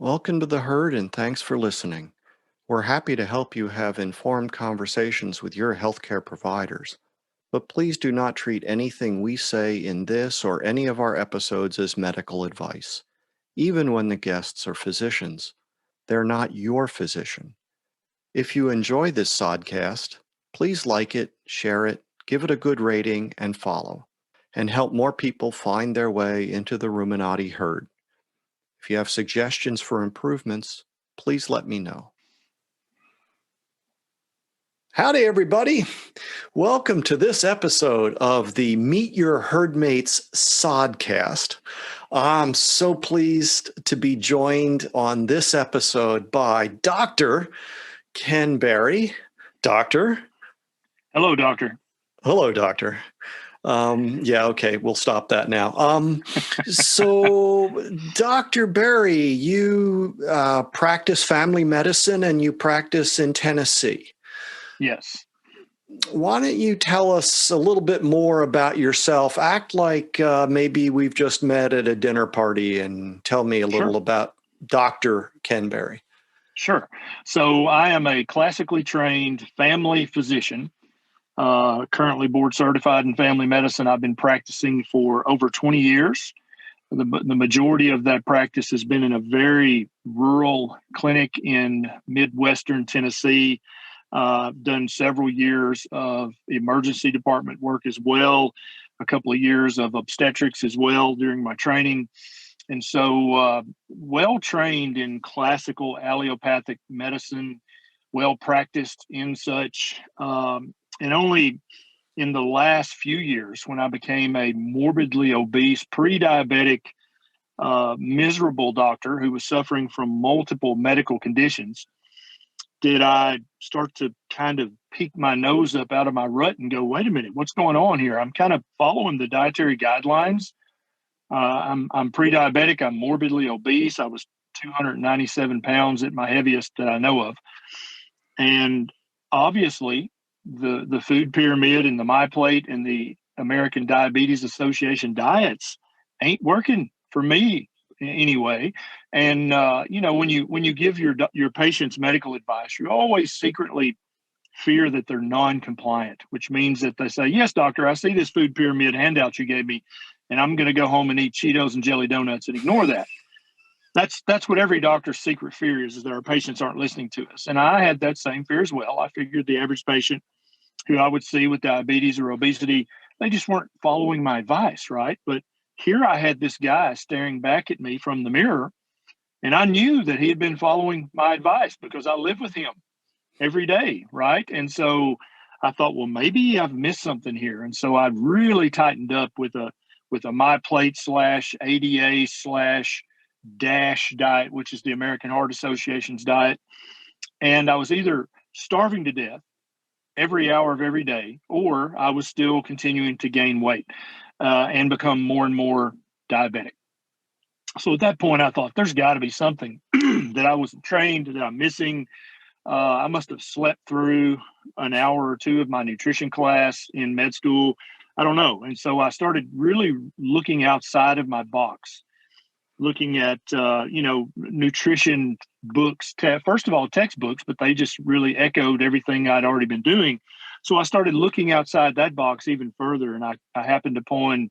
Welcome to the herd and thanks for listening. We're happy to help you have informed conversations with your healthcare providers, but please do not treat anything we say in this or any of our episodes as medical advice. Even when the guests are physicians, they're not your physician. If you enjoy this sodcast, please like it, share it, give it a good rating, and follow, and help more people find their way into the Ruminati herd. If you have suggestions for improvements, please let me know. Howdy, everybody. Welcome to this episode of the Meet Your Herdmates Sodcast. I'm so pleased to be joined on this episode by Dr. Ken Berry. Doctor. Hello, Doctor. Hello, Doctor. Okay, we'll stop that now. So, Dr. Berry, you practice family medicine and you practice in Tennessee. Yes. Why don't you tell us a little bit more about yourself? Act like maybe we've just met at a dinner party and tell me a little about Dr. Ken Berry. Sure. So I am a classically trained family physician, currently board certified in family medicine. I've been practicing for over 20 years. The majority of that practice has been in a very rural clinic in Midwestern Tennessee. I've done several years of emergency department work as well, a couple of years of obstetrics as well during my training. And so well trained in classical allopathic medicine, well practiced in such. And only in the last few years, when I became a morbidly obese, pre-diabetic, miserable doctor who was suffering from multiple medical conditions, did I start to kind of peek my nose up out of my rut and go, wait a minute, what's going on here? I'm kind of following the dietary guidelines. I'm pre-diabetic. I'm morbidly obese. I was 297 pounds at my heaviest that I know of. And obviously, the food pyramid and the MyPlate and the American Diabetes Association diets ain't working for me anyway. And when you give your patients medical advice, you always secretly fear that they're non-compliant, which means that they say, yes, doctor, I see this food pyramid handout you gave me, and I'm going to go home and eat Cheetos and jelly donuts and ignore that. That's what every doctor's secret fear is that our patients aren't listening to us. And I had that same fear as well. I figured the average patient who I would see with diabetes or obesity, they just weren't following my advice, right? But here I had this guy staring back at me from the mirror, and I knew that he had been following my advice because I live with him every day, right? And so I thought, well, maybe I've missed something here. And so I really tightened up with a MyPlate / ADA / DASH diet, which is the American Heart Association's diet. And I was either starving to death every hour of every day, or I was still continuing to gain weight and become more and more diabetic. So at that point, I thought there's got to be something that I wasn't trained, that I'm missing. I must have slept through an hour or two of my nutrition class in med school. I don't know. And so I started really looking outside of my box, looking at, nutrition books, first of all, textbooks, but they just really echoed everything I'd already been doing. So I started looking outside that box even further. And I happened upon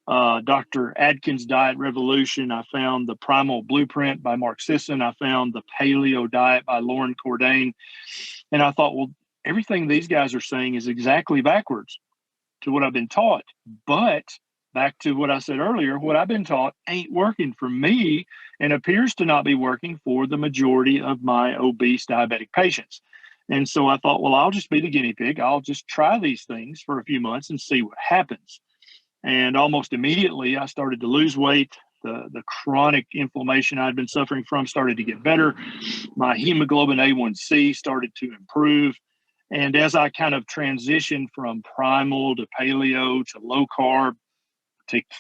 Dr. Atkins' Diet Revolution. I found the Primal Blueprint by Mark Sisson. I found the Paleo Diet by Lauren Cordain. And I thought, well, everything these guys are saying is exactly backwards to what I've been taught. But back to what I said earlier, what I've been taught ain't working for me and appears to not be working for the majority of my obese diabetic patients. And so I thought, well, I'll just be the guinea pig. I'll just try these things for a few months and see what happens. And almost immediately, I started to lose weight. The chronic inflammation I'd been suffering from started to get better. My hemoglobin A1C started to improve. And as I kind of transitioned from primal to paleo to low carb,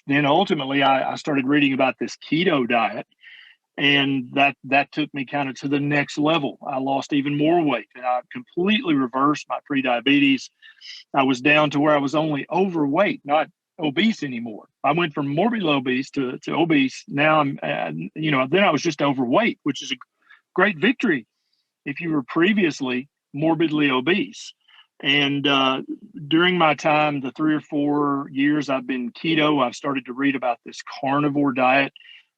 then ultimately I started reading about this keto diet. And that took me kind of to the next level. I lost even more weight, and I completely reversed my prediabetes. I was down to where I was only overweight, not obese anymore. I went from morbidly obese to obese. Now I'm, then I was just overweight, which is a great victory if you were previously morbidly obese. And during my time, the 3 or 4 years I've been keto, I've started to read about this carnivore diet.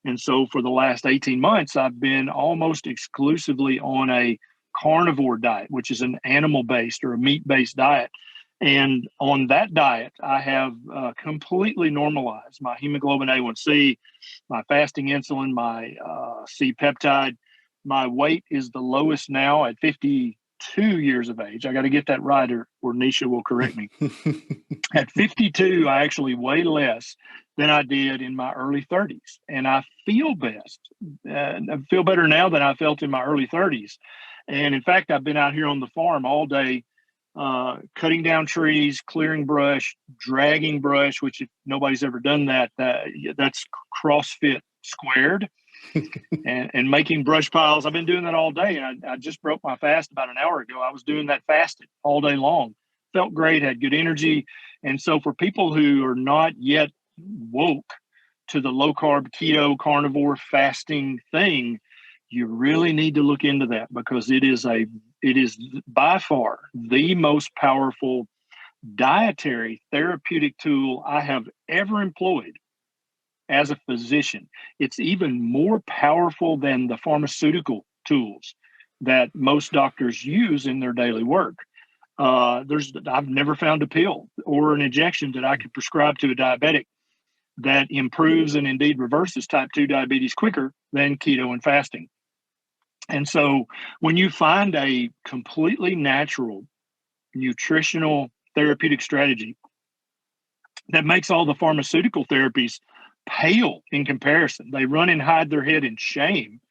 And so for the last 18 months, I've been almost exclusively on a carnivore diet, which is an animal-based or a meat-based diet. And on that diet, I have completely normalized my hemoglobin A1C, my fasting insulin, my C-peptide. My weight is the lowest now at 52 years of age. I got to get that right, or Nisha will correct me. At 52, I actually weigh less than I did in my early 30s. And I feel best. I feel better now than I felt in my early 30s. And in fact, I've been out here on the farm all day, cutting down trees, clearing brush, dragging brush, which if nobody's ever done that, that's CrossFit squared. and making brush piles. I've been doing that all day. And I just broke my fast about an hour ago. I was doing that fasted all day long. Felt great, had good energy. And so for people who are not yet woke to the low carb, keto, carnivore fasting thing, you really need to look into that, because it is by far the most powerful dietary therapeutic tool I have ever employed as a physician. It's even more powerful than the pharmaceutical tools that most doctors use in their daily work. I've never found a pill or an injection that I could prescribe to a diabetic that improves and indeed reverses type 2 diabetes quicker than keto and fasting. And so when you find a completely natural nutritional therapeutic strategy that makes all the pharmaceutical therapies pale in comparison, they run and hide their head in shame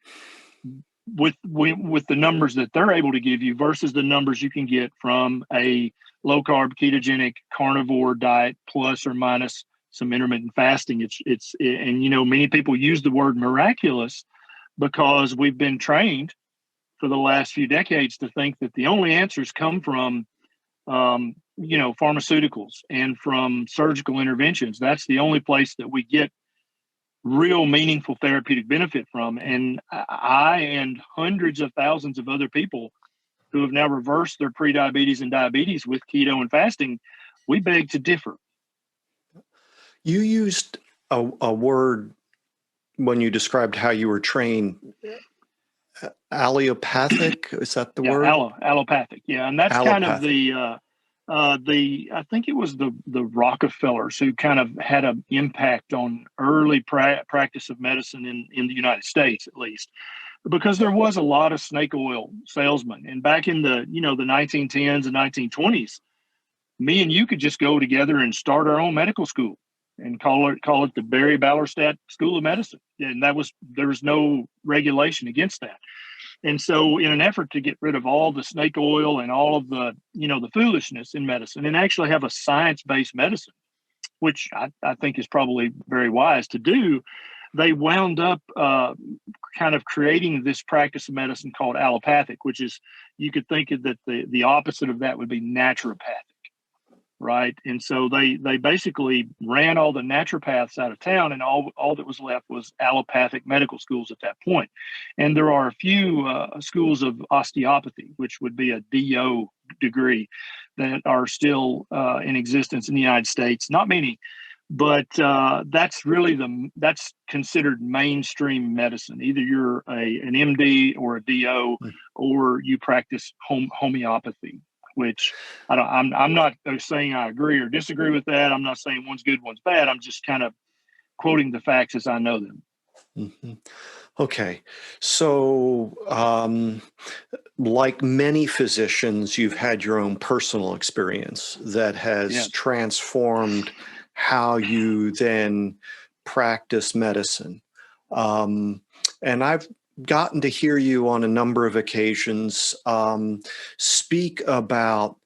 with the numbers that they're able to give you versus the numbers you can get from a low carb ketogenic carnivore diet plus or minus some intermittent fasting. And many people use the word miraculous because we've been trained for the last few decades to think that the only answers come from pharmaceuticals and from surgical interventions. That's the only place that we get real meaningful therapeutic benefit from. And I and hundreds of thousands of other people who have now reversed their prediabetes and diabetes with keto and fasting, we beg to differ. You used a word when you described how you were trained, allopathic. Is that the word? Allopathic. Yeah. And that's allopathic. Kind of I think it was the Rockefellers who kind of had an impact on early practice of medicine in the United States, at least, because there was a lot of snake oil salesmen. And back in the 1910s and 1920s, me and you could just go together and start our own medical school and call it the Barry Ballerstadt School of Medicine. And there was no regulation against that. And so in an effort to get rid of all the snake oil and all of the foolishness in medicine and actually have a science-based medicine, which I think is probably very wise to do, they wound up kind of creating this practice of medicine called allopathic, which is, you could think of that the opposite of that would be naturopathic. Right. And so they basically ran all the naturopaths out of town, and all that was left was allopathic medical schools at that point. And there are a few schools of osteopathy, which would be a DO degree, that are still in existence in the United States. Not many, but that's considered mainstream medicine. Either you're an MD or a DO, or you practice homeopathy, which I'm not saying I agree or disagree with that. I'm not saying one's good, one's bad. I'm just kind of quoting the facts as I know them. Mm-hmm. Okay. So, like many physicians, you've had your own personal experience that has transformed how you then practice medicine. And I've gotten to hear you on a number of occasions speak about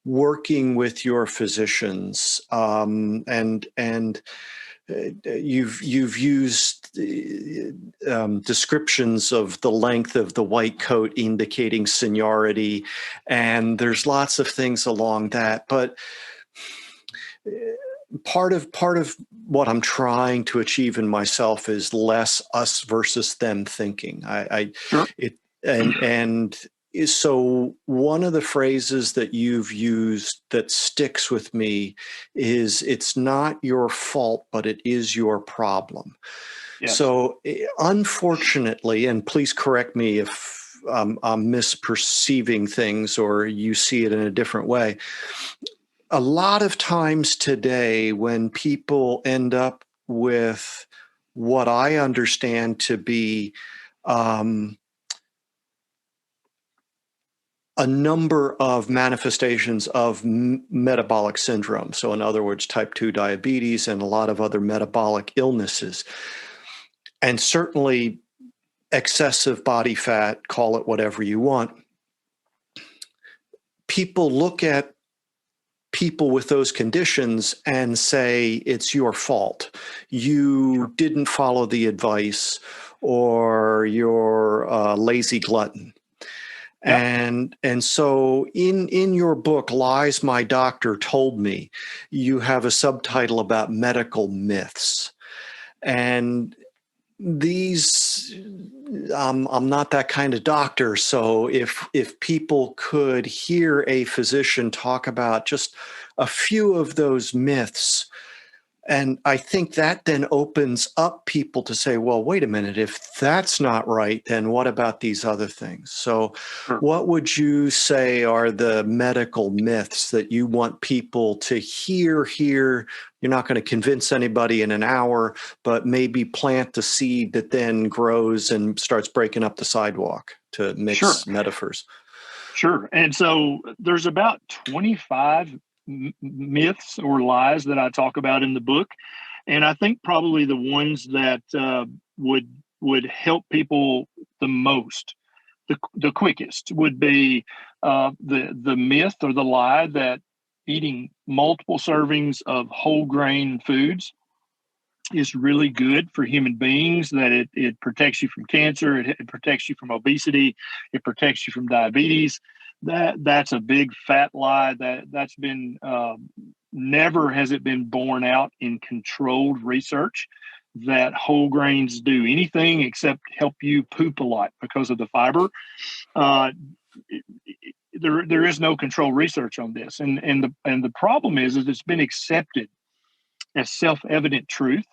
working with your physicians, and you've used descriptions of the length of the white coat indicating seniority, and there's lots of things along that. But part of what I'm trying to achieve in myself is less us versus them thinking. Sure. So one of the phrases that you've used that sticks with me is, it's not your fault, but it is your problem. Yes. So unfortunately, and please correct me if I'm misperceiving things or you see it in a different way, a lot of times today when people end up with what I understand to be a number of manifestations of metabolic syndrome. So in other words, type 2 diabetes and a lot of other metabolic illnesses. And certainly excessive body fat, call it whatever you want. People look at people with those conditions and say, it's your fault. You didn't follow the advice, or you're a lazy glutton. Yep. And so in your book, Lies My Doctor Told Me, you have a subtitle about medical myths. And these, I'm not that kind of doctor. So if people could hear a physician talk about just a few of those myths, and I think that then opens up people to say, well, wait a minute, if that's not right, then what about these other things? So Sure. What would you say are the medical myths that you want people to hear here? You're not going to convince anybody in an hour, but maybe plant the seed that then grows and starts breaking up the sidewalk, to mix metaphors. Sure. And so there's about 25 myths or lies that I talk about in the book. And I think probably the ones that would help people the most, the quickest, would be the myth or the lie that eating multiple servings of whole grain foods is really good for human beings, that it protects you from cancer, it protects you from obesity, it protects you from diabetes. That's a big fat lie. That's been never has it been borne out in controlled research that whole grains do anything except help you poop a lot because of the fiber. There is no controlled research on this, and the problem is it's been accepted as self-evident truth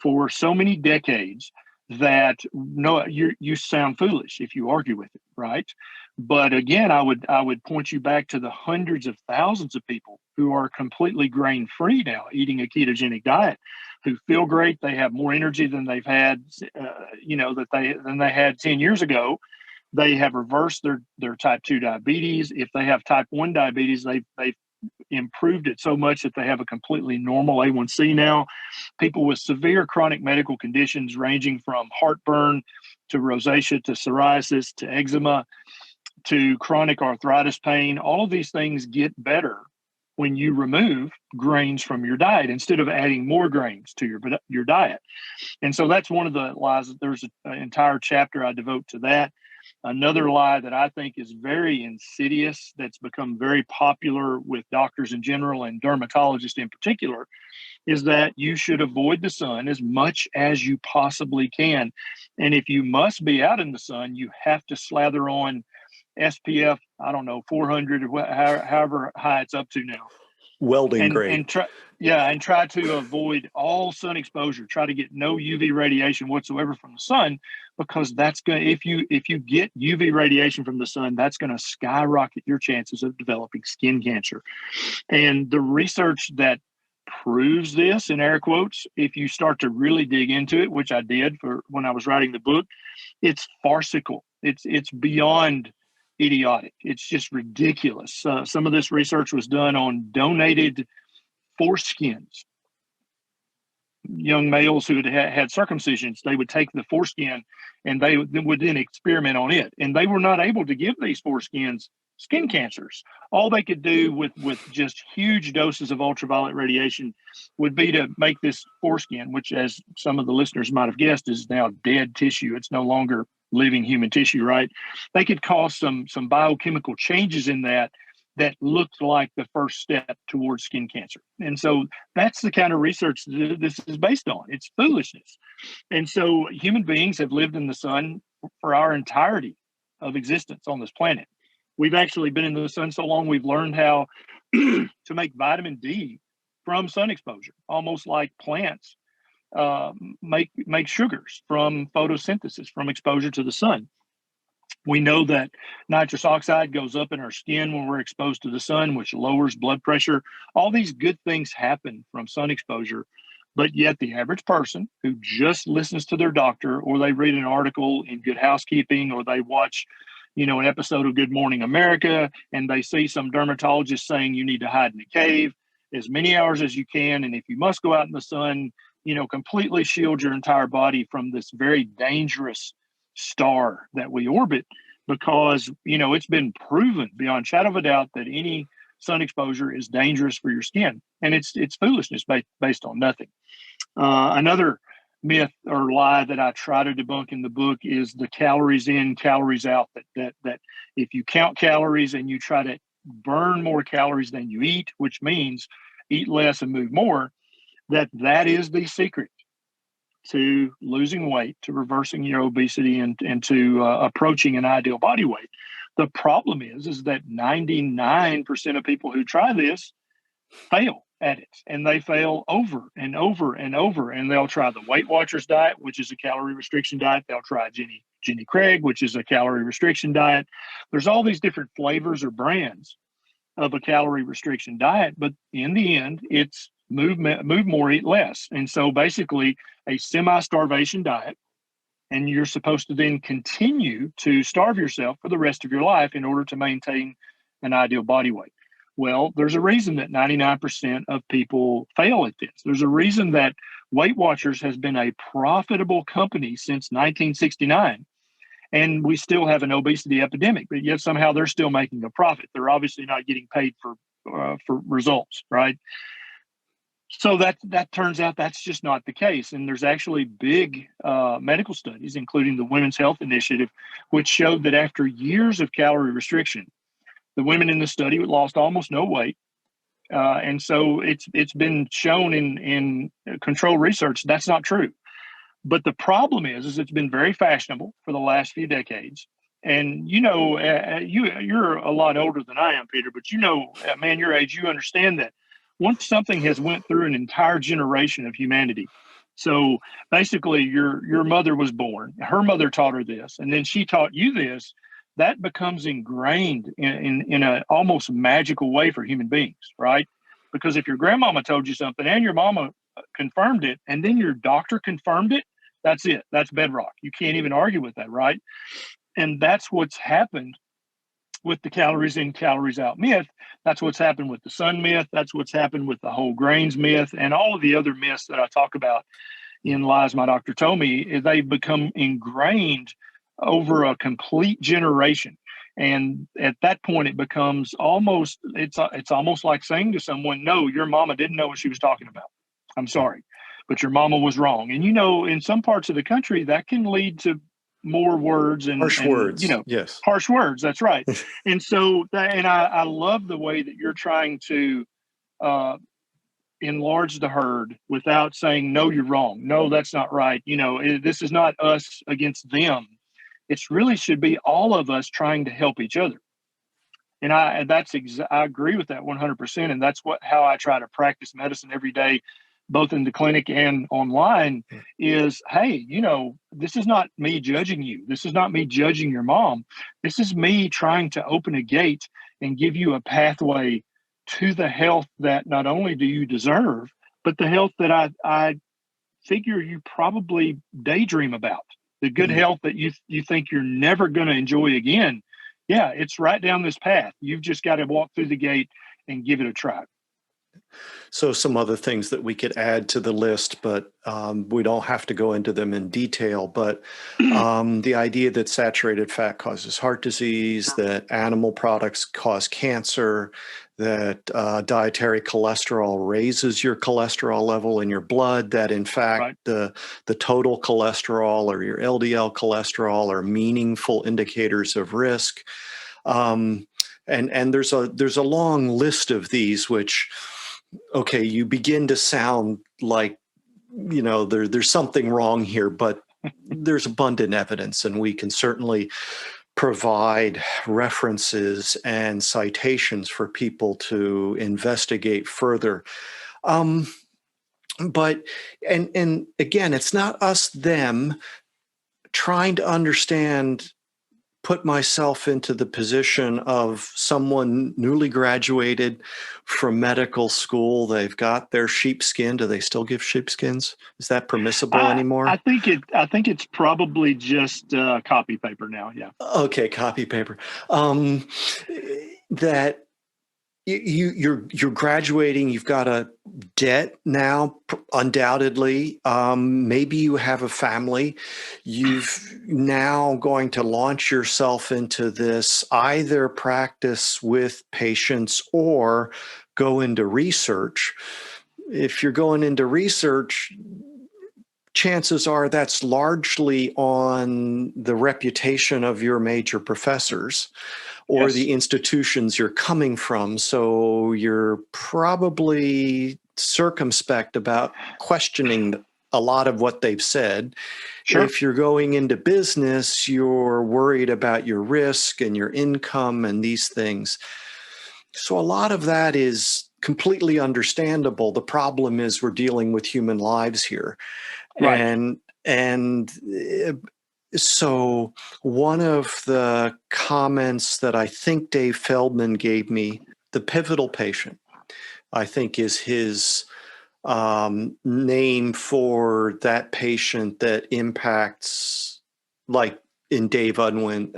for so many decades that no, you sound foolish if you argue with it, right? But again, I would point you back to the hundreds of thousands of people who are completely grain-free now, eating a ketogenic diet, who feel great. They have more energy than they've had, than they had 10 years ago. They have reversed their type 2 diabetes. If they have type 1 diabetes, they've improved it so much that they have a completely normal A1C now. People with severe chronic medical conditions ranging from heartburn to rosacea to psoriasis to eczema to chronic arthritis pain, all of these things get better when you remove grains from your diet instead of adding more grains to your diet. And so that's one of the lies. There's an entire chapter I devote to that. Another lie that I think is very insidious, that's become very popular with doctors in general and dermatologists in particular, is that you should avoid the sun as much as you possibly can. And if you must be out in the sun, you have to slather on SPF, 400 or however high it's up to now. Welding grade. And try to avoid all sun exposure. Try to get no UV radiation whatsoever from the sun, because that's going to, if you get UV radiation from the sun, that's going to skyrocket your chances of developing skin cancer. And the research that proves this, in air quotes, if you start to really dig into it, which I did for when I was writing the book, it's farcical. It's beyond idiotic. It's just ridiculous. Some of this research was done on donated foreskins. Young males who had circumcisions, they would take the foreskin and they would then experiment on it. And they were not able to give these foreskins skin cancers. All they could do with just huge doses of ultraviolet radiation would be to make this foreskin, which, as some of the listeners might have guessed, is now dead tissue. It's no longer living human tissue, right? They could cause some biochemical changes in that that looked like the first step towards skin cancer. And so that's the kind of research that this is based on. It's foolishness. And so human beings have lived in the sun for our entirety of existence on this planet. We've actually been in the sun so long, we've learned how to make vitamin D from sun exposure, almost like plants make sugars from photosynthesis, from exposure to the sun. We know that nitrous oxide goes up in our skin when we're exposed to the sun, which lowers blood pressure. All these good things happen from sun exposure, but yet the average person who just listens to their doctor, or they read an article in Good Housekeeping, or they watch, an episode of Good Morning America, and they see some dermatologist saying you need to hide in a cave as many hours as you can, and if you must go out in the sun, completely shield your entire body from this very dangerous star that we orbit, because it's been proven beyond shadow of a doubt that any sun exposure is dangerous for your skin, and it's foolishness based on nothing. Another myth or lie that I try to debunk in the book is the calories in, calories out. That if you count calories and you try to burn more calories than you eat, which means eat less and move more, that is the secret to losing weight, to reversing your obesity, and to approaching an ideal body weight. The problem is that 99% of people who try this fail at it, and they fail over and over and over. And they'll try the Weight Watchers diet, which is a calorie restriction diet. They'll try Jenny Craig, which is a calorie restriction diet. There's all these different flavors or brands of a calorie restriction diet, but in the end, it's move more, eat less. And so basically a semi-starvation diet, and you're supposed to then continue to starve yourself for the rest of your life in order to maintain an ideal body weight. Well, there's a reason that 99% of people fail at this. There's a reason that Weight Watchers has been a profitable company since 1969. And we still have an obesity epidemic, but yet somehow they're still making a profit. They're obviously not getting paid for results, right? So that turns out that's just not the case. And there's actually big medical studies, including the Women's Health Initiative, which showed that after years of calorie restriction, the women in the study lost almost no weight. And so it's been shown in controlled research that's not true. But the problem is it's been very fashionable for the last few decades. And, you're a lot older than I am, Peter, but man, your age, you understand that once something has went through an entire generation of humanity. So basically your mother was born, her mother taught her this, and then she taught you this. That becomes ingrained in an almost magical way for human beings, right? Because if your grandmama told you something and your mama confirmed it, and then your doctor confirmed it, that's it. That's bedrock. You can't even argue with that, right? And that's what's happened with the calories in, calories out myth. That's what's happened with the sun myth. That's what's happened with the whole grains myth, and all of the other myths that I talk about in Lies My Doctor Told Me. They've become ingrained over a complete generation. And at that point, it becomes it's almost like saying to someone, no, your mama didn't know what she was talking about. I'm sorry, but your mama was wrong. And, in some parts of the country, that can lead to more words and harsh words. Yes. Harsh words. That's right. And so I love the way that you're trying to enlarge the herd without saying, no, you're wrong. No, that's not right. This is not us against them. It really should be all of us trying to help each other. And I agree with that 100%. And that's how I try to practice medicine every day, both in the clinic and online, is, hey, this is not me judging you. This is not me judging your mom. This is me trying to open a gate and give you a pathway to the health that not only do you deserve, but the health that I figure you probably daydream about. The good health that you think you're never going to enjoy again. Yeah, it's right down this path. You've just got to walk through the gate and give it a try. So some other things that we could add to the list, but we don't have to go into them in detail. But the idea that saturated fat causes heart disease, that animal products cause cancer, that dietary cholesterol raises your cholesterol level in your blood, that in fact the total cholesterol or your LDL cholesterol are meaningful indicators of risk. And there's a long list of these, which, okay, you begin to sound like, there's something wrong here, but there's abundant evidence, and we can certainly provide references and citations for people to investigate further. Um, but and again, it's not us them trying to understand, put myself into the position of someone newly graduated from medical school. They've got their sheepskin. Do they still give sheepskins? Is that permissible I anymore? think it's probably just copy paper now. Yeah. Okay, copy paper. Um, that you're graduating. You've got a debt now, undoubtedly. Maybe you have a family. You've now going to launch yourself into this, either practice with patients or go into research. If you're going into research, chances are that's largely on the reputation of your major professors or Yes. the institutions you're coming from. So you're probably circumspect about questioning a lot of what they've said. Sure. If you're going into business, you're worried about your risk and your income and these things. So a lot of that is completely understandable. The problem is we're dealing with human lives here. Right. And so one of the comments that I think Dave Feldman gave me, the pivotal patient, I think is his name for that patient that impacts, like in Dave Unwin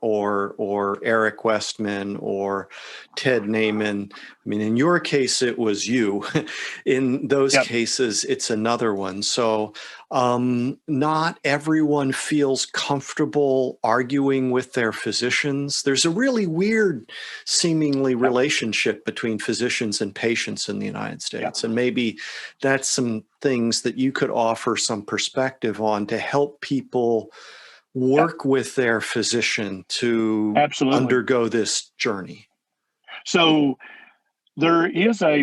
or Eric Westman or Ted Naiman. I mean, in your case, it was you. In those Yep. cases, it's another one. So not everyone feels comfortable arguing with their physicians. There's a really weird, seemingly, Yep. relationship between physicians and patients in the United States. Yep. And maybe that's some things that you could offer some perspective on to help people work with their physician to Absolutely. undergo this journey. So there is a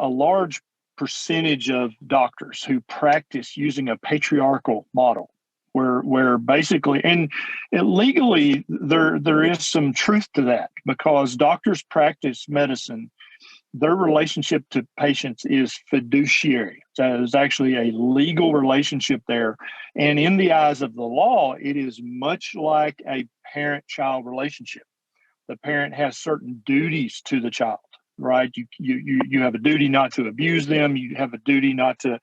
large percentage of doctors who practice using a patriarchal model, where basically, and legally there is some truth to that, because doctors practice medicine. Their relationship to patients is fiduciary. So there's actually a legal relationship there. And in the eyes of the law, it is much like a parent-child relationship. The parent has certain duties to the child, right? You have a duty not to abuse them. You have a duty not to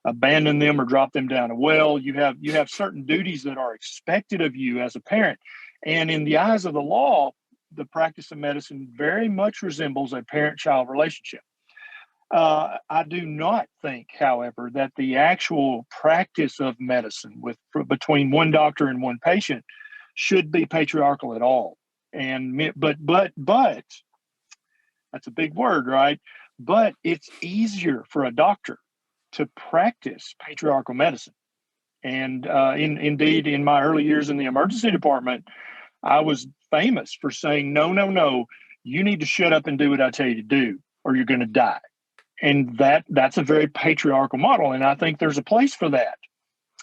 abandon them or drop them down a well. You have certain duties that are expected of you as a parent. And in the eyes of the law, the practice of medicine very much resembles a parent-child relationship. I do not think, however, that the actual practice of medicine between one doctor and one patient should be patriarchal at all. And but that's a big word, right? But it's easier for a doctor to practice patriarchal medicine. And indeed, in my early years in the emergency department, I was famous for saying, no, you need to shut up and do what I tell you to do, or you're going to die. And that's a very patriarchal model. And I think there's a place for that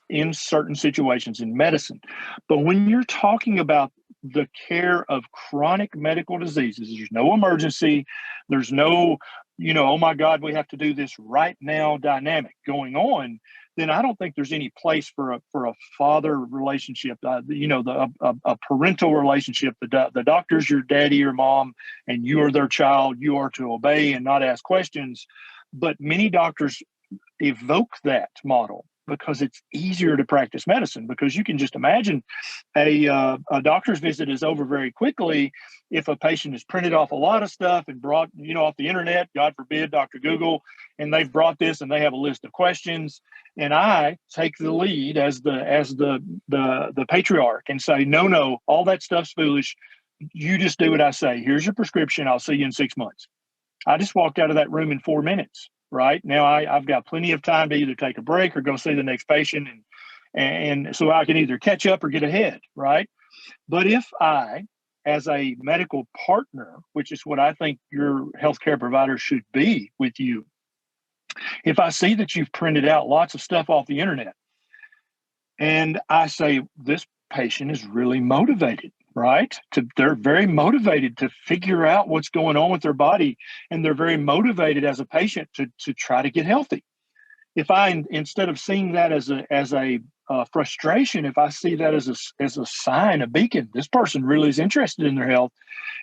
in certain situations in medicine. But when you're talking about the care of chronic medical diseases, there's no emergency, there's no, oh my God, we have to do this right now dynamic going on, then I don't think there's any place for a father relationship, a parental relationship. The doctor's your daddy or mom, and you are their child. You are to obey and not ask questions. But many doctors evoke that model because it's easier to practice medicine, because you can just imagine a doctor's visit is over very quickly if a patient has printed off a lot of stuff and brought, off the internet, God forbid, Dr. Google, and they've brought this and they have a list of questions. And I take the lead as the patriarch and say, no, all that stuff's foolish. You just do what I say. Here's your prescription. I'll see you in 6 months. I just walked out of that room in 4 minutes. Right now, I've got plenty of time to either take a break or go see the next patient, and so I can either catch up or get ahead. Right, but if I as a medical partner, which is what I think your healthcare provider should be with you, if I see that you've printed out lots of stuff off the internet and I say, this patient is really motivated, right? They're very motivated to figure out what's going on with their body, and they're very motivated as a patient to try to get healthy. If I, instead of seeing that as a frustration, if I see that as a sign, a beacon, this person really is interested in their health,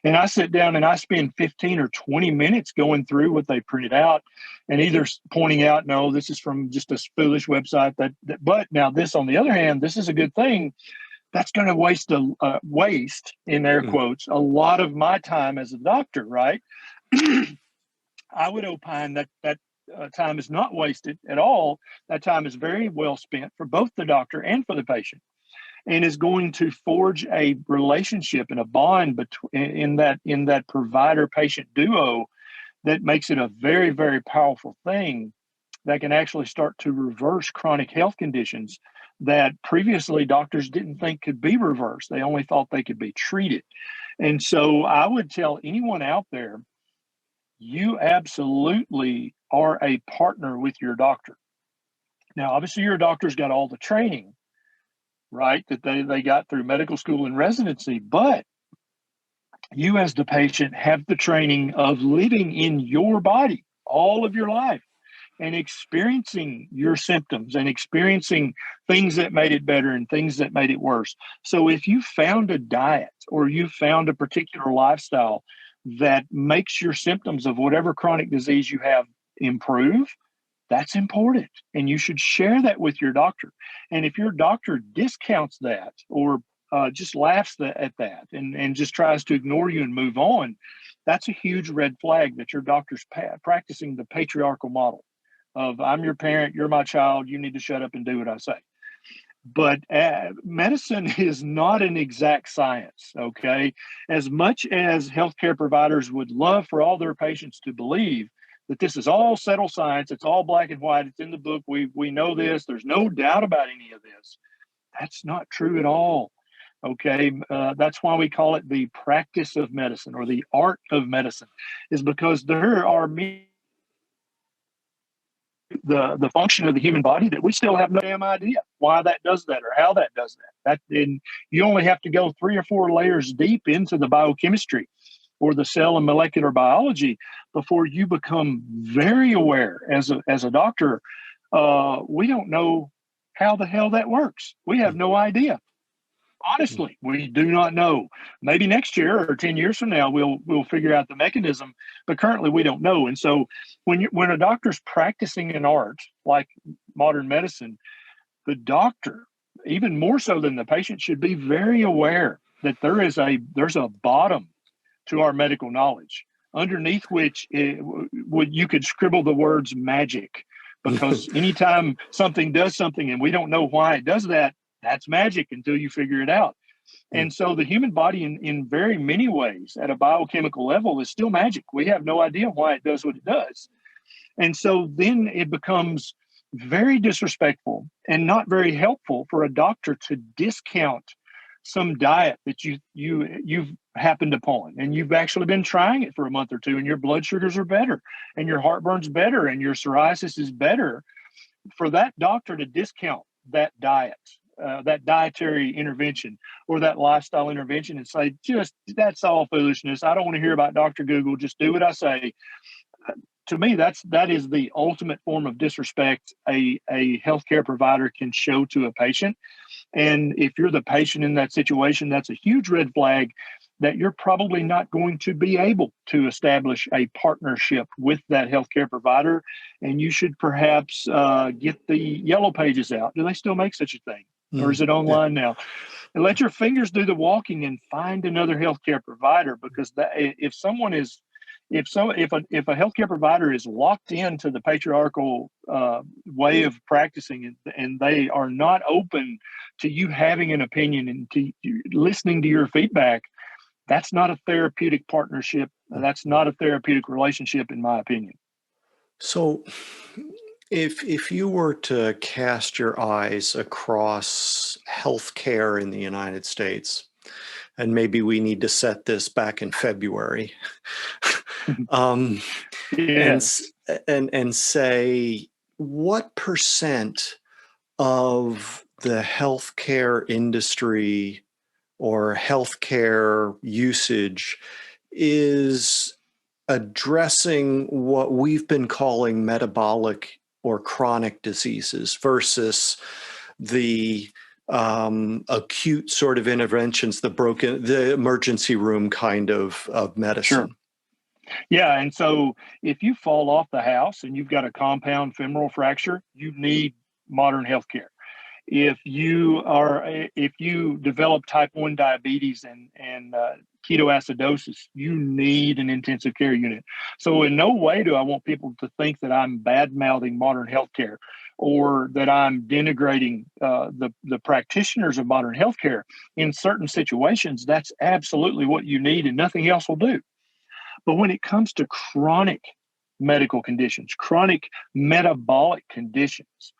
and I sit down and I spend 15 or 20 minutes going through what they printed out and either pointing out, no, this is from just a foolish website but now this, on the other hand, this is a good thing. That's going to waste in air quotes, a lot of my time as a doctor, right? I would opine that time is not wasted at all. That time is very well spent for both the doctor and for the patient, and is going to forge a relationship and a bond in that provider-patient duo that makes it a very, very powerful thing that can actually start to reverse chronic health conditions that previously doctors didn't think could be reversed. They only thought they could be treated. And so I would tell anyone out there, you absolutely are a partner with your doctor. Now, obviously, your doctor's got all the training, right, that they got through medical school and residency, but you as the patient have the training of living in your body all of your life and experiencing your symptoms and experiencing things that made it better and things that made it worse. So if you found a diet or you found a particular lifestyle that makes your symptoms of whatever chronic disease you have improve, that's important. And you should share that with your doctor. And if your doctor discounts that or just laughs at that and just tries to ignore you and move on, that's a huge red flag that your doctor's practicing the patriarchal model of I'm your parent, you're my child, you need to shut up and do what I say. But medicine is not an exact science, okay? As much as healthcare providers would love for all their patients to believe that this is all settled science, it's all black and white, it's in the book, we know this, there's no doubt about any of this. That's not true at all, okay? That's why we call it the practice of medicine or the art of medicine, is because there are the function of the human body that we still have no damn idea why that does that or how that does that. And you only have to go 3 or 4 layers deep into the biochemistry or the cell and molecular biology before you become very aware as a doctor. We don't know how the hell that works. We have no idea. Honestly, we do not know. Maybe next year or 10 years from now, we'll figure out the mechanism, but currently we don't know. And so when a doctor's practicing an art like modern medicine, the doctor, even more so than the patient, should be very aware that there's a bottom to our medical knowledge, underneath which you could scribble the words magic, because anytime something does something and we don't know why it does that, that's magic until you figure it out. And so the human body in very many ways at a biochemical level is still magic. We have no idea why it does what it does. And so then it becomes very disrespectful and not very helpful for a doctor to discount some diet that you've happened upon and you've actually been trying it for a month or two and your blood sugars are better and your heartburn's better and your psoriasis is better. For that doctor to discount that diet, that dietary intervention or that lifestyle intervention and say, just that's all foolishness. I don't want to hear about Dr. Google. Just do what I say. To me, that is the ultimate form of disrespect a healthcare provider can show to a patient. And if you're the patient in that situation, that's a huge red flag that you're probably not going to be able to establish a partnership with that healthcare provider. And you should perhaps get the yellow pages out. Do they still make such a thing? Or is it online now? And let your fingers do the walking and find another healthcare provider, because if a healthcare provider is locked into the patriarchal way of practicing and they are not open to you having an opinion and to listening to your feedback, that's not a therapeutic partnership. That's not a therapeutic relationship, in my opinion. So if you were to cast your eyes across healthcare in the United States, And maybe we need to set this back in February. um, Yes. and say, what percent of the healthcare industry or healthcare usage is addressing what we've been calling metabolic or chronic diseases versus the acute sort of interventions, the emergency room kind of Sure. medicine? Yeah. And so if you fall off the house and you've got a compound femoral fracture, you need modern healthcare. If you develop type 1 diabetes and ketoacidosis, you need an intensive care unit. So in no way do I want people to think that I'm bad mouthing modern healthcare or that I'm denigrating the practitioners of modern healthcare. In certain situations, that's absolutely what you need, and nothing else will do. But when it comes to chronic medical conditions, chronic metabolic conditions,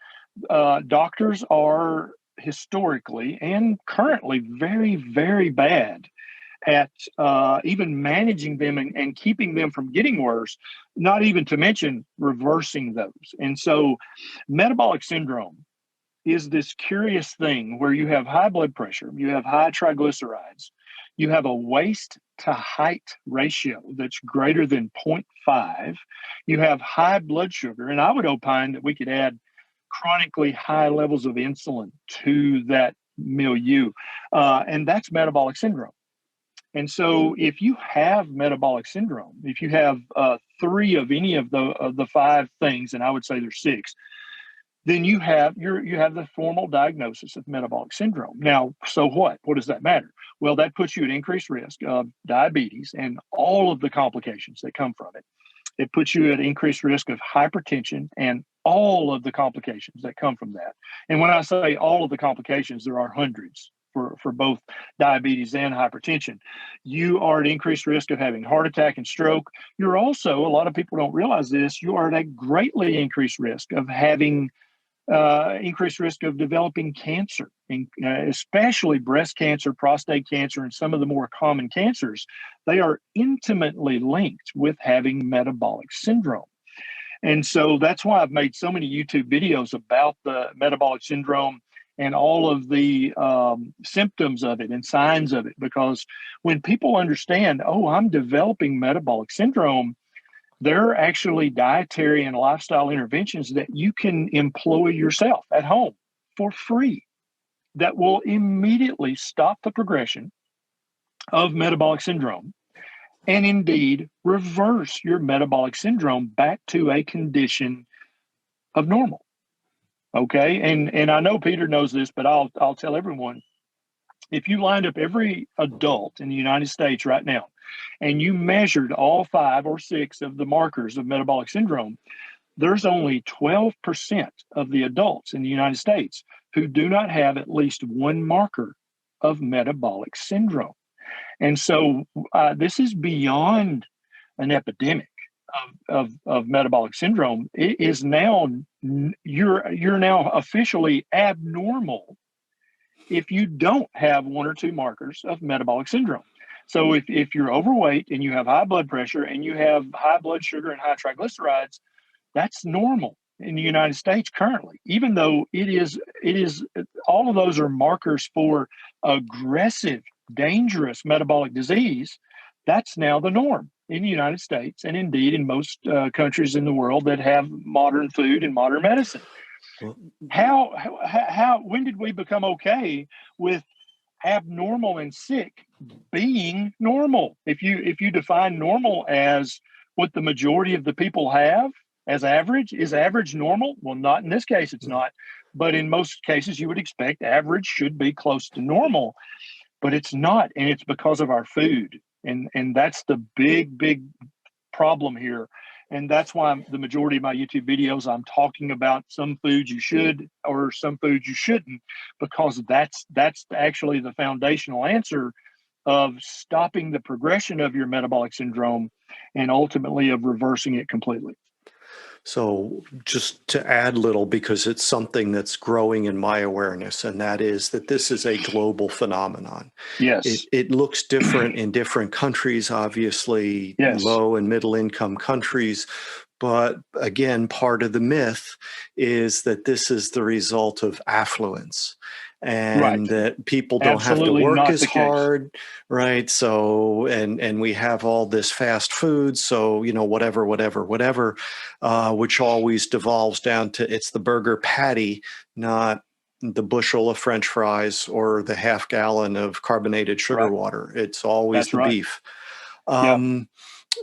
doctors are historically and currently very, very bad at even managing them and keeping them from getting worse, not even to mention reversing those. And so, metabolic syndrome is this curious thing where you have high blood pressure, you have high triglycerides, you have a waist to height ratio that's greater than 0.5, you have high blood sugar, and I would opine that we could add chronically high levels of insulin to that milieu, and that's metabolic syndrome. And so, if you have metabolic syndrome, if you have three of any of the five things, and I would say there's six, then you have the formal diagnosis of metabolic syndrome. Now, so what? What does that matter? Well, that puts you at increased risk of diabetes and all of the complications that come from it. It puts you at increased risk of hypertension and all of the complications that come from that. And when I say all of the complications, there are hundreds for both diabetes and hypertension. You are at increased risk of having heart attack and stroke. You're also, a lot of people don't realize this, you are at a greatly increased risk of having increased risk of developing cancer, especially breast cancer, prostate cancer, and some of the more common cancers. They are intimately linked with having metabolic syndrome. And so that's why I've made so many YouTube videos about the metabolic syndrome and all of the symptoms of it and signs of it. Because when people understand, oh, I'm developing metabolic syndrome, there are actually dietary and lifestyle interventions that you can employ yourself at home for free that will immediately stop the progression of metabolic syndrome and indeed reverse your metabolic syndrome back to a condition of normal. Okay. And I know Peter knows this, but I'll tell everyone, if you lined up every adult in the United States right now and you measured all five or six of the markers of metabolic syndrome, there's only 12% of the adults in the United States who do not have at least one marker of metabolic syndrome. And so this is beyond an epidemic of metabolic syndrome. It is now, you're now officially abnormal if you don't have one or two markers of metabolic syndrome. So if you're overweight and you have high blood pressure and you have high blood sugar and high triglycerides, that's normal in the United States currently, even though it is all of those are markers for aggressive, dangerous metabolic disease. That's now the norm in the United States and indeed in most countries in the world that have modern food and modern medicine. When did we become okay with abnormal and sick being normal? If you define normal as what the majority of the people have as average, is average normal? Well, not in this case, it's not. But in most cases, you would expect average should be close to normal, but it's not, and it's because of our food, and that's the big problem here. And that's why the majority of my YouTube videos, I'm talking about some foods you should or some foods you shouldn't, because that's actually the foundational answer of stopping the progression of your metabolic syndrome and ultimately of reversing it completely. So just to add little, because it's something that's growing in my awareness, and that is that this is a global phenomenon. Yes. It looks different in different countries, obviously Yes. low and middle income countries. But again, part of the myth is that this is the result of affluence Right. and that people don't have to Absolutely work not as the case. hard, right? So, and we have all this fast food. So, whatever, which always devolves down to it's the burger patty, not the bushel of French fries or the half gallon of carbonated sugar Right. water. It's always That's the right. beef. Yep. Um,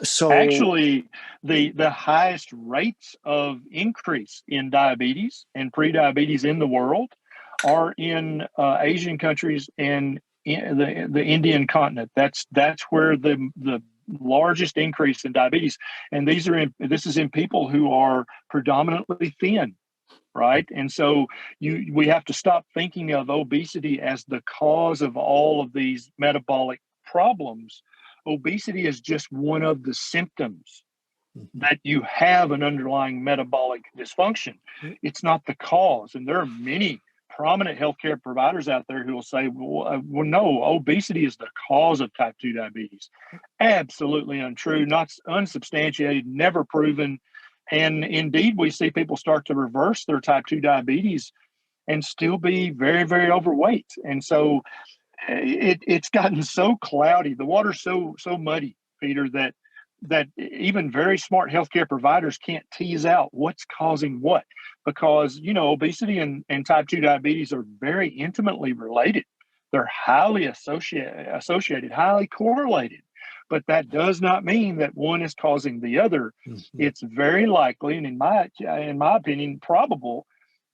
so, Actually, the highest rates of increase in diabetes and prediabetes in the world are in Asian countries and in the Indian continent. That's where the largest increase in diabetes, and this is in people who are predominantly thin, right? And so we have to stop thinking of obesity as the cause of all of these metabolic problems. Obesity is just one of the symptoms that you have an underlying metabolic dysfunction. It's not the cause. And there are many prominent healthcare providers out there who will say, well, no, obesity is the cause of type 2 diabetes. Absolutely untrue, not unsubstantiated, never proven. And indeed, we see people start to reverse their type 2 diabetes and still be very, very overweight. And so it's gotten so cloudy. The water's so muddy, Peter, that even very smart healthcare providers can't tease out what's causing what, because obesity and type 2 diabetes are very intimately related. They're highly associated, highly correlated, but that does not mean that one is causing the other. mhm. It's very likely, and in my opinion, probable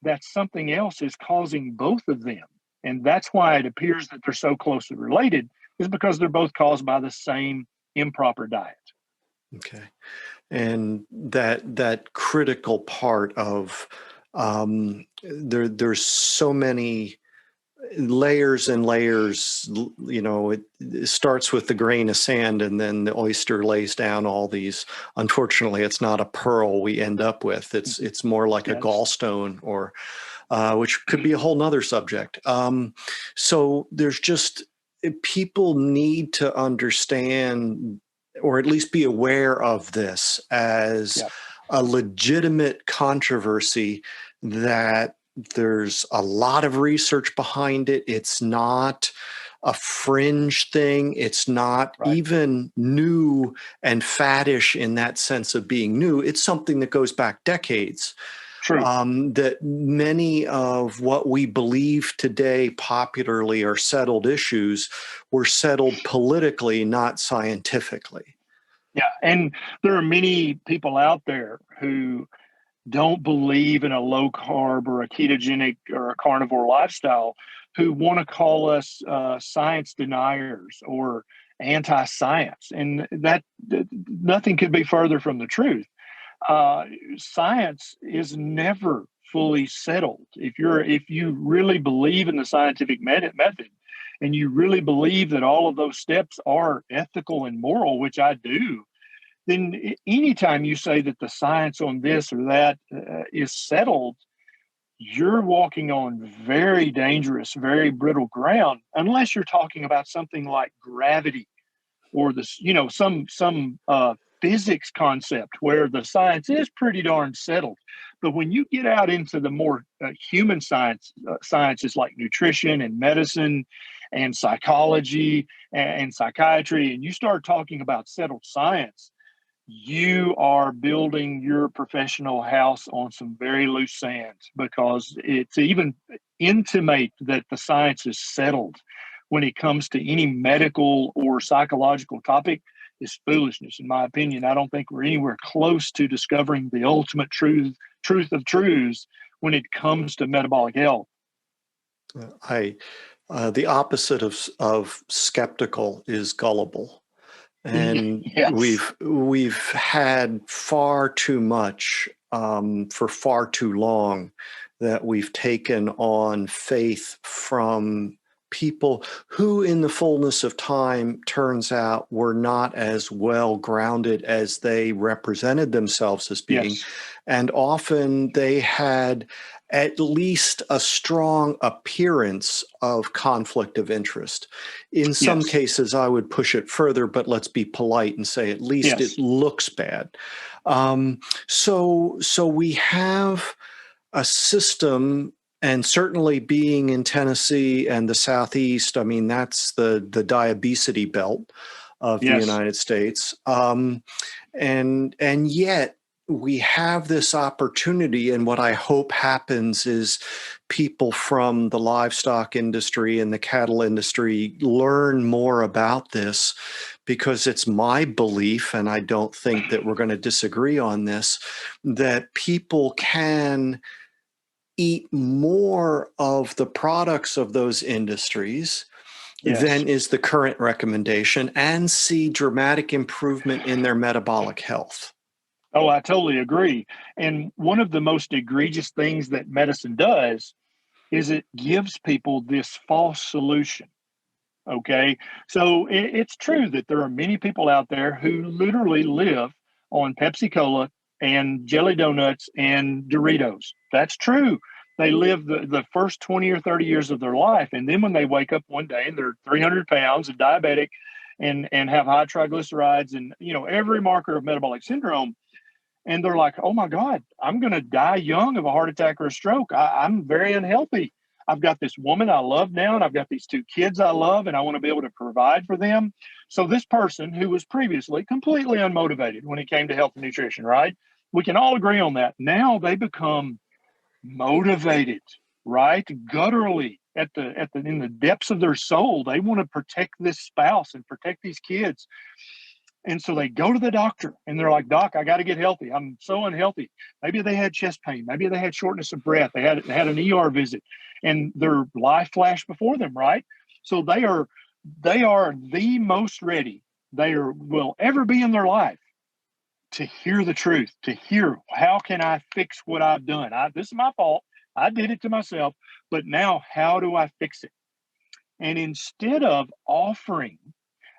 that something else is causing both of them, and that's why it appears that they're so closely related, is because they're both caused by the same improper diet. Okay. And that critical part of there's so many layers and layers. It starts with the grain of sand, and then the oyster lays down all these. Unfortunately, it's not a pearl we end up with. It's more like a Yes. gallstone, or which could be a whole nother subject. So there's just people need to understand, or at least be aware of this as Yep. a legitimate controversy, that there's a lot of research behind it. It's not a fringe thing. It's not Right. even new and faddish in that sense of being new. It's something that goes back decades. True. That many of what we believe today popularly are settled issues were settled politically, not scientifically. Yeah. And there are many people out there who don't believe in a low carb or a ketogenic or a carnivore lifestyle, who want to call us science deniers or anti science. And nothing could be further from the truth. uh, Science is never fully settled. If you really believe in the scientific method, and you really believe that all of those steps are ethical and moral, which I do, then anytime you say that the science on this or that is settled, you're walking on very dangerous, very brittle ground, unless you're talking about something like gravity or some physics concept where the science is pretty darn settled. But when you get out into the more human sciences like nutrition and medicine and psychology and psychiatry, and you start talking about settled science, you are building your professional house on some very loose sand, because it's even intimate that the science is settled when it comes to any medical or psychological topic is foolishness, in my opinion. I don't think we're anywhere close to discovering the ultimate truth of truths when it comes to metabolic health. I The opposite of skeptical is gullible. And Yes. we've had far too much for far too long, that we've taken on faith from people who in the fullness of time turns out were not as well grounded as they represented themselves as being. Yes. And often they had at least a strong appearance of conflict of interest. In some Yes. cases, I would push it further, but let's be polite and say at least it Yes. looks bad. So we have a system, and certainly being in Tennessee and the Southeast, I mean, that's the diabesity belt of the Yes. United States. And yet we have this opportunity, and what I hope happens is people from the livestock industry and the cattle industry learn more about this, because it's my belief, and I don't think that we're going to disagree on this, that people can eat more of the products of those industries Yes. than is the current recommendation and see dramatic improvement in their metabolic health. Oh, I totally agree. And one of the most egregious things that medicine does is it gives people this false solution. Okay. So it's true that there are many people out there who literally live on Pepsi Cola and jelly donuts and Doritos. That's true. They live the first 20 or 30 years of their life. And then when they wake up one day and they're 300 pounds and diabetic and have high triglycerides and, every marker of metabolic syndrome, and they're like, oh my God, I'm going to die young of a heart attack or a stroke. I'm very unhealthy. I've got this woman I love now, and I've got these two kids I love, and I want to be able to provide for them. So this person who was previously completely unmotivated when it came to health and nutrition, right? We can all agree on that. Now they become motivated, right? Gutturally in the depths of their soul, they want to protect this spouse and protect these kids. And so they go to the doctor and they're like, Doc, I got to get healthy. I'm so unhealthy. Maybe they had chest pain. Maybe they had shortness of breath. They had an ER visit and their life flashed before them, right? So they are the most ready will ever be in their life to hear the truth, to hear, how can I fix what I've done? This is my fault. I did it to myself, but now how do I fix it? And instead of offering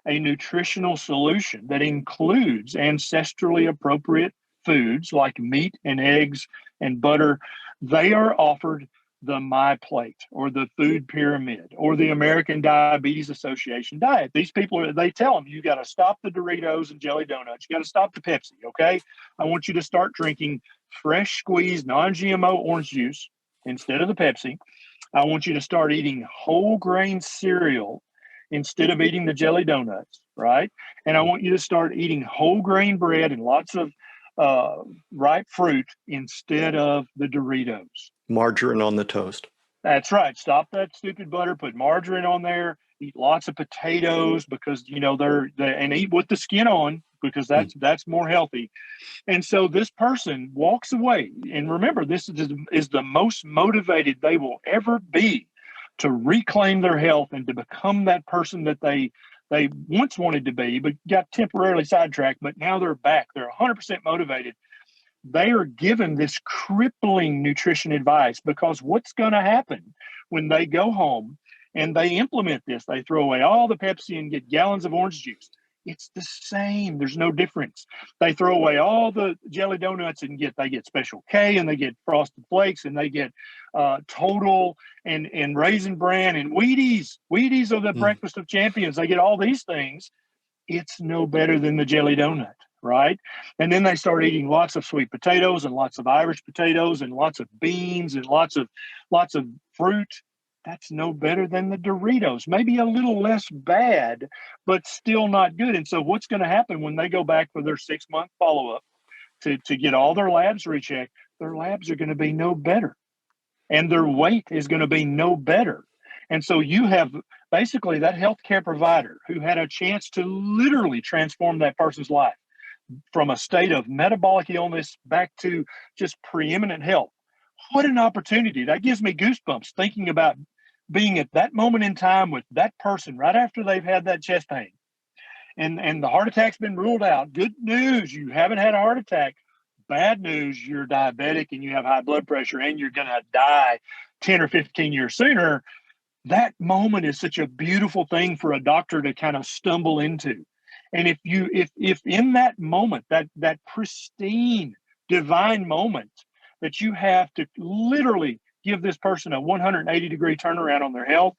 a nutritional solution that includes ancestrally appropriate foods like meat and eggs and butter, they are offered the My Plate or the food pyramid or the American Diabetes Association diet. These people, they tell them, you got to stop the Doritos and jelly donuts. You got to stop the Pepsi, okay? I want you to start drinking fresh squeezed non-GMO orange juice instead of the Pepsi. I want you to start eating whole grain cereal instead of eating the jelly donuts, right? And I want you to start eating whole grain bread and lots of ripe fruit instead of the Doritos. Margarine on the toast. That's right. Stop that stupid butter, put margarine on there, eat lots of potatoes because, and eat with the skin on because that's more healthy. And so this person walks away. And remember, this is the most motivated they will ever be to reclaim their health and to become that person that they once wanted to be, but got temporarily sidetracked. But now they're back. They're 100% motivated. They are given this crippling nutrition advice because what's going to happen when they go home and they implement this? They throw away all the Pepsi and get gallons of orange juice. It's the same. There's no difference. They throw away all the jelly donuts and they get Special K and they get Frosted Flakes and they get Total and Raisin Bran and Wheaties. Wheaties are the breakfast of champions. They get all these things. It's no better than the jelly donut, right? And then they start eating lots of sweet potatoes and lots of Irish potatoes and lots of beans and lots of fruit. That's no better than the Doritos. Maybe a little less bad, but still not good. And so what's going to happen when they go back for their 6-month follow-up to get all their labs rechecked? Their labs are going to be no better. And their weight is going to be no better. And so you have basically that healthcare provider who had a chance to literally transform that person's life from a state of metabolic illness back to just preeminent health. What an opportunity. That gives me goosebumps thinking about being at that moment in time with that person right after they've had that chest pain. And the heart attack's been ruled out. Good news, you haven't had a heart attack. Bad news, you're diabetic and you have high blood pressure and you're going to die 10 or 15 years sooner. That moment is such a beautiful thing for a doctor to kind of stumble into. And if in that moment, that pristine divine moment, that you have to literally give this person a 180-degree turnaround on their health,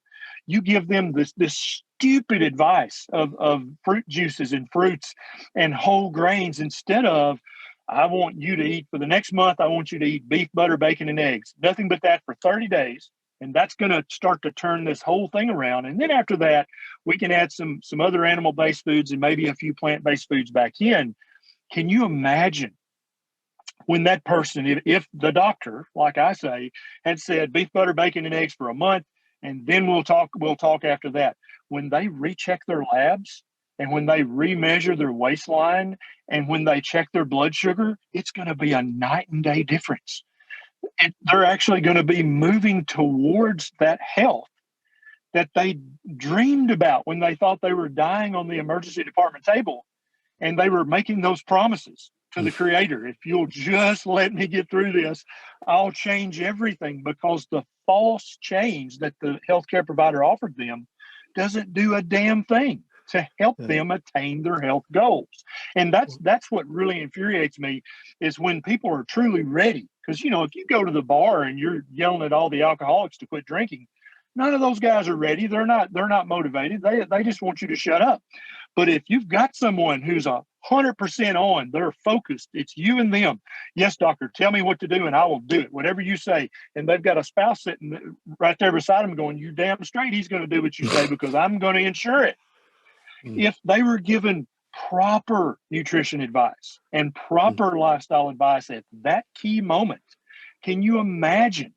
you give them this stupid advice of fruit juices and fruits and whole grains instead of, I want you to eat for the next month, I want you to eat beef, butter, bacon, and eggs. Nothing but that for 30 days. And that's going to start to turn this whole thing around. And then after that, we can add some other animal-based foods and maybe a few plant-based foods back in. Can you imagine when that person, if the doctor, like I say, had said beef, butter, bacon, and eggs for a month, and then we'll talk after that. When they recheck their labs and when they remeasure their waistline and when they check their blood sugar, it's going to be a night and day difference. They're actually going to be moving towards that health that they dreamed about when they thought they were dying on the emergency department table. And they were making those promises to the creator. If you'll just let me get through this, I'll change everything, because the false change that the healthcare provider offered them doesn't do a damn thing to help them attain their health goals. And that's what really infuriates me, is when people are truly ready. Because, if you go to the bar and you're yelling at all the alcoholics to quit drinking, none of those guys are ready. They're not motivated. They just want you to shut up. But if you've got someone who's 100% on, they're focused, it's you and them. Yes, doctor, tell me what to do and I will do it, whatever you say. And they've got a spouse sitting right there beside them going, you damn straight he's going to do what you say, because I'm going to ensure it. If they were given proper nutrition advice and proper lifestyle advice at that key moment, can you imagine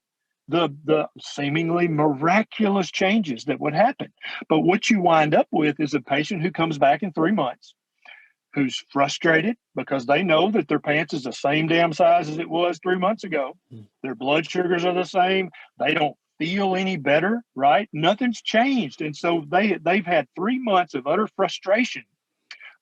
the seemingly miraculous changes that would happen? But what you wind up with is a patient who comes back in 3 months, who's frustrated because they know that their pants is the same damn size as it was 3 months ago. Their blood sugars are the same. They don't feel any better, right? Nothing's changed. And so they've had 3 months of utter frustration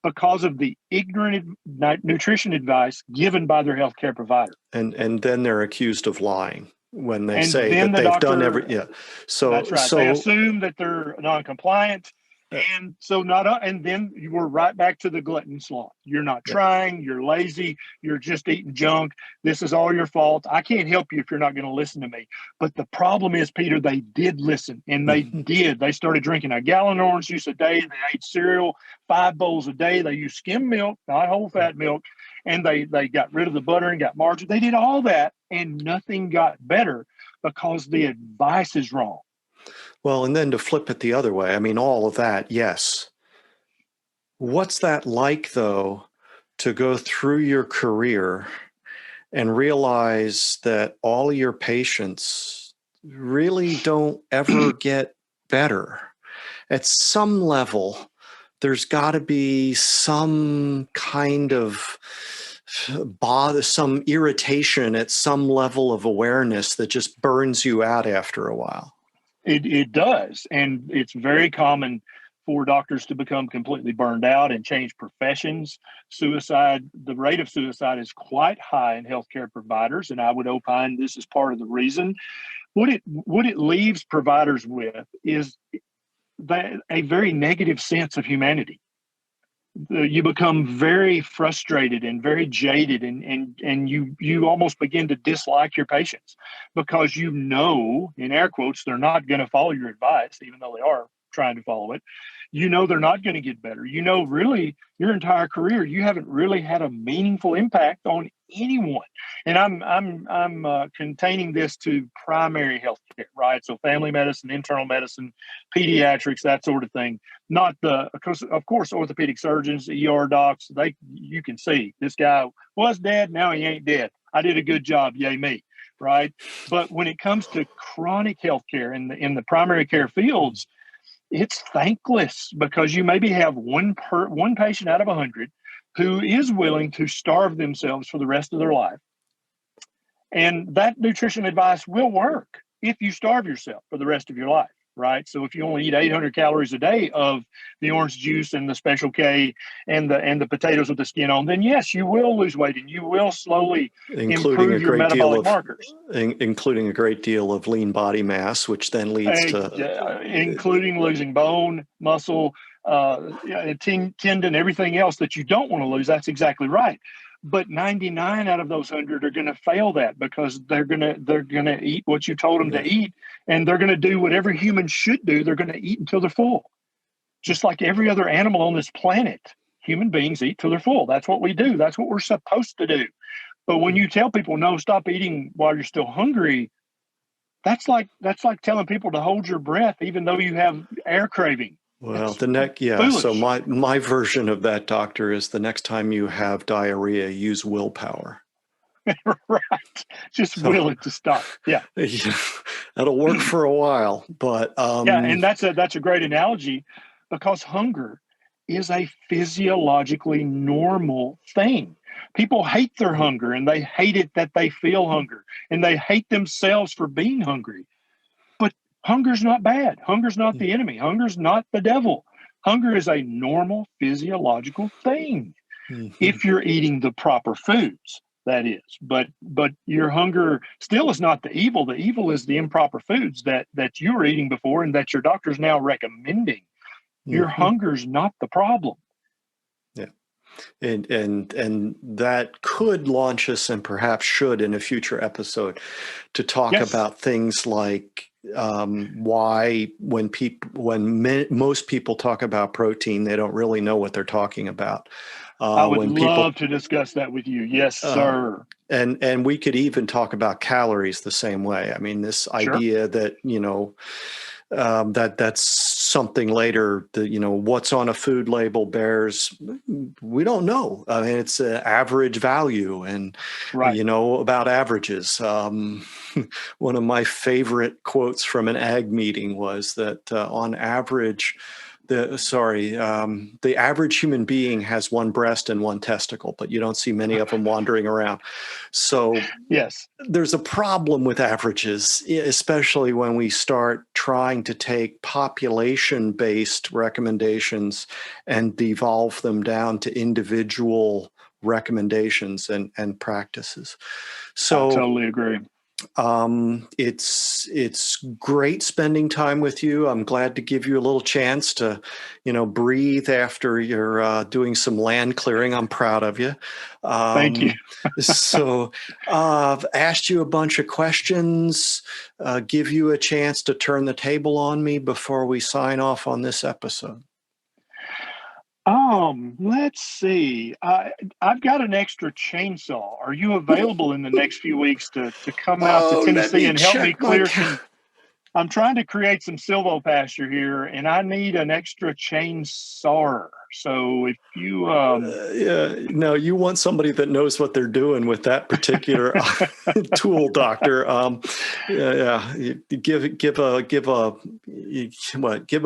because of the ignorant nutrition advice given by their healthcare provider. And then they're accused of lying when they And say then that the they've doctor, done every, So that's right. They assume that they're non-compliant. And so and then you were right back to the glutton sloth. You're not trying, you're lazy, you're just eating junk. This is all your fault. I can't help you if you're not going to listen to me. But the problem is, Peter, they did listen, and they did. They started drinking a gallon of orange juice a day. They ate cereal 5 bowls a day. They used skim milk, not whole fat milk. And they got rid of the butter and got margarine. They did all that, and nothing got better because the advice is wrong. Well, and then to flip it the other way, I mean, all of that, yes. What's that like, though, to go through your career and realize that all your patients really don't ever get better? At some level, there's got to be some kind of bother, some irritation at some level of awareness that just burns you out after a while. It does. And it's very common for doctors to become completely burned out and change professions. Suicide, the rate of suicide is quite high in healthcare providers. And I would opine this is part of the reason. What it leaves providers with is a very negative sense of humanity. You become very frustrated and very jaded, and you almost begin to dislike your patients because in air quotes, they're not going to follow your advice, even though they are trying to follow it. They're not going to get better. Really, your entire career, you haven't really had a meaningful impact on anyone. And I'm containing this to primary health care, right? So family medicine, internal medicine, pediatrics, that sort of thing. Not of course, orthopedic surgeons, ER docs. You can see this guy was dead, now he ain't dead. I did a good job, yay me, right? But when it comes to chronic health care in the primary care fields, it's thankless because you maybe have one patient out of 100 who is willing to starve themselves for the rest of their life. And that nutrition advice will work if you starve yourself for the rest of your life, right? So if you only eat 800 calories a day of the orange juice and the Special K and the potatoes with the skin on, then yes, you will lose weight and you will slowly including a improve your great deal metabolic of markers. including a great deal of lean body mass, which then leads to Including losing bone, muscle, tendon, everything else that you don't want to lose. That's exactly right. But 99 out of those 100 are going to fail that because they're going to eat what you told them to eat, and they're going to do what every human should do. They're going to eat until they're full, just like every other animal on this planet. Human beings eat till they're full. That's what we do. That's what we're supposed to do. But when you tell people, no, stop eating while you're still hungry, that's like telling people to hold your breath even though you have air craving. well, Foolish. so my version of that, doctor, is the next time you have diarrhea, use willpower. Right. Just will it to stop. Yeah. That'll work for a while, but and that's a great analogy, because hunger is a physiologically normal thing. People hate their hunger, and they hate it that they feel hunger, and they hate themselves for being hungry. But hunger's not bad. Hunger's not the enemy. Hunger's not the devil. Hunger is a normal physiological thing if you're eating the proper foods, that is. But your hunger still is not the evil. The evil is the improper foods that you were eating before and that your doctor's now recommending. Your hunger's not the problem. Yeah. And that could launch us, and perhaps should in a future episode, to talk about things like why when most people talk about protein, they don't really know what they're talking about. I would love to discuss that with you. Yes, sir. And we could even talk about calories the same way. I mean, this idea that, that's something later that, what's on a food label bears, we don't know. I mean, it's an average value, and, about averages. One of my favorite quotes from an ag meeting was that on average, the average human being has one breast and one testicle, but you don't see many of them wandering around. So yes, there's a problem with averages, especially when we start trying to take population-based recommendations and devolve them down to individual recommendations and practices. So I totally agree. It's great spending time with you. I'm glad to give you a little chance to, breathe after you're doing some land clearing. I'm proud of you. Thank you. So I've asked you a bunch of questions, give you a chance to turn the table on me before we sign off on this episode. Let's see. I've got an extra chainsaw. Are you available in the next few weeks to come out to Tennessee and help me clear some? I'm trying to create some silvopasture here, and I need an extra chainsaw. So if you, no, you want somebody that knows what they're doing with that particular tool, doctor. Give a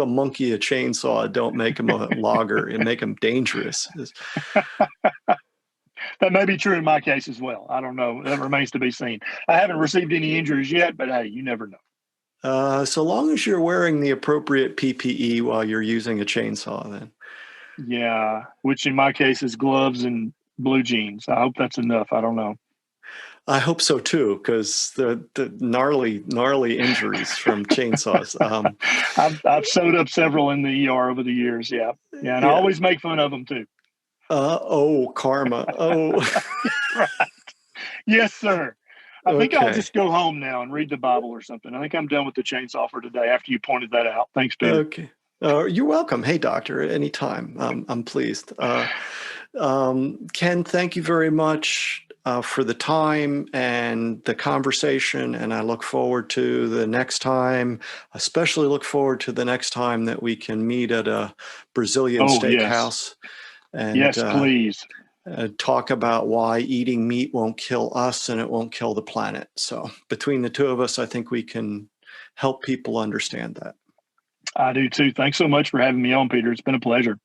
monkey a chainsaw. Don't make him a logger, and make him dangerous. That may be true in my case as well. I don't know. That remains to be seen. I haven't received any injuries yet, but hey, you never know. So long as you're wearing the appropriate PPE while you're using a chainsaw, then. Yeah, which in my case is gloves and blue jeans. I hope that's enough. I don't know. I hope so too, because the gnarly injuries from chainsaws. I've sewed up several in the ER over the years. Yeah, and I always make fun of them too. Karma. Oh, right. Yes, sir. I think I'll just go home now and read the Bible or something. I think I'm done with the chainsaw for today after you pointed that out. Thanks, Peter. Okay. You're welcome. Hey, doctor, anytime. I'm pleased. Ken, thank you very much for the time and the conversation. And I look forward to the next time, especially look forward to the next time that we can meet at a Brazilian steakhouse. And, yes, please. Talk about why eating meat won't kill us and it won't kill the planet. So between the two of us, I think we can help people understand that. I do too. Thanks so much for having me on, Peter. It's been a pleasure.